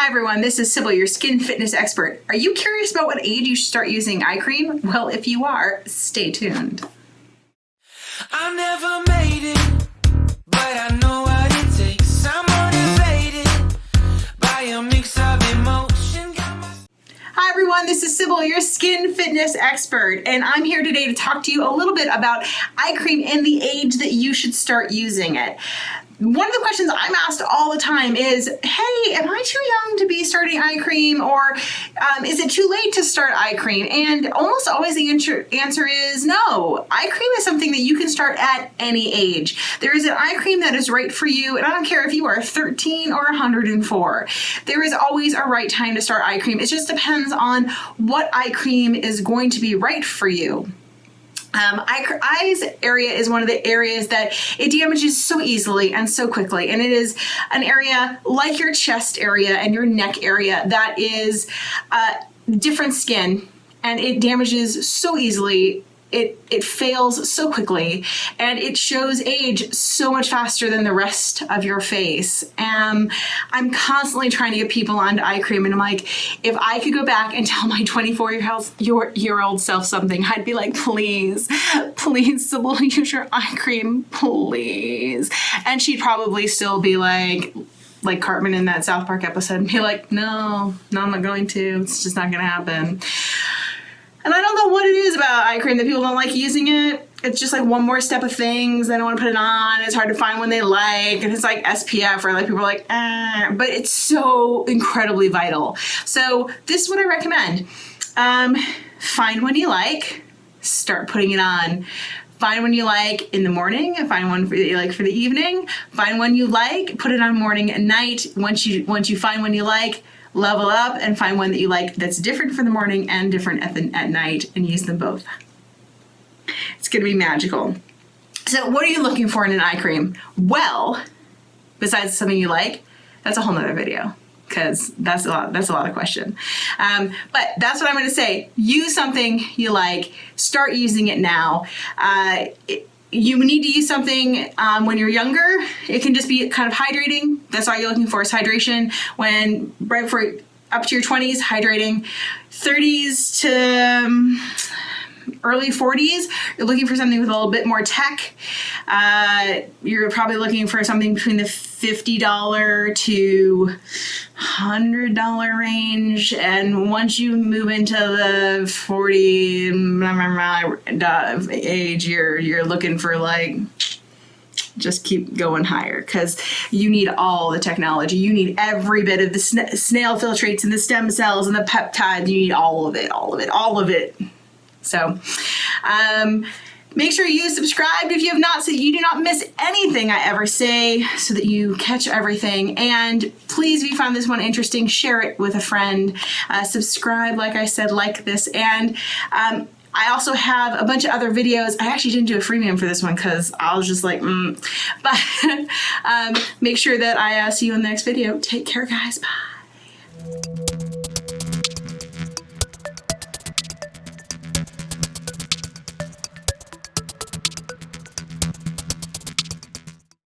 Hi everyone, this is Sybil, your skin fitness expert. Are you curious about what age you should start using eye cream? Well, if you are, stay tuned. I never made it, but I know what it takes. I'm motivated by a mix of emotion. Hi everyone, this is Sybil, your skin fitness expert, and I'm here today to talk to you a little bit about eye cream and the age that you should start using it. One of the questions I'm asked all the time is, hey, am I too young to be starting eye cream, or is it too late to start eye cream? And almost always the answer is no. Eye cream is something that you can start at any age. There is an eye cream that is right for you, and I don't care if you are 13 or 104. There is always a right time to start eye cream. It just depends on what eye cream is going to be right for you. Eyes area is one of the areas that it damages so easily and so quickly, and it is an area like your chest area and your neck area that is different skin, and it damages so easily. It fails so quickly, and it shows age so much faster than the rest of your face. I'm constantly trying to get people onto eye cream, and I'm like, if I could go back and tell my 24-year-old self something, I'd be like, please, Sybil, use your eye cream, please. And she'd probably still be like Cartman in that South Park episode, and be like, no, I'm not going to. It's just not going to happen. And I don't know what it is about eye cream that people don't like using it. It's just like one more step of things. They don't want to put it on. It's hard to find one they like. And it's like SPF, or like people are like, but it's so incredibly vital. So this is what I recommend. Find one you like, start putting it on. Find one you like in the morning, find one that you like for the evening, find one you like, put it on morning and night. Once you find one you like, level up and find one that you like that's different for the morning and different at night, and use them both. It's going to be magical. So what are you looking for in an eye cream? Well, besides something you like, that's a whole nother video, because that's a lot of question. But that's what I'm going to say. Use something you like. Start using it now. You need to use something when you're younger. It can just be kind of hydrating. That's all you're looking for, is hydration. When right before up to your 20s, hydrating. 30s to early 40s, you're looking for something with a little bit more tech. You're probably looking for something between the $50 to $100 range, and once you move into the 40 age, you're looking for like, just keep going higher, because you need all the technology. You need every bit of the snail filtrates and the stem cells and the peptides. You need all of it. So, make sure you subscribe if you have not, so you do not miss anything I ever say, so that you catch everything. And please, if you found this one interesting, share it with a friend. Subscribe, like I said, like this. And I also have a bunch of other videos. I actually didn't do a freemium for this one because I was just like, But make sure that I see you in the next video. Take care, guys. Bye.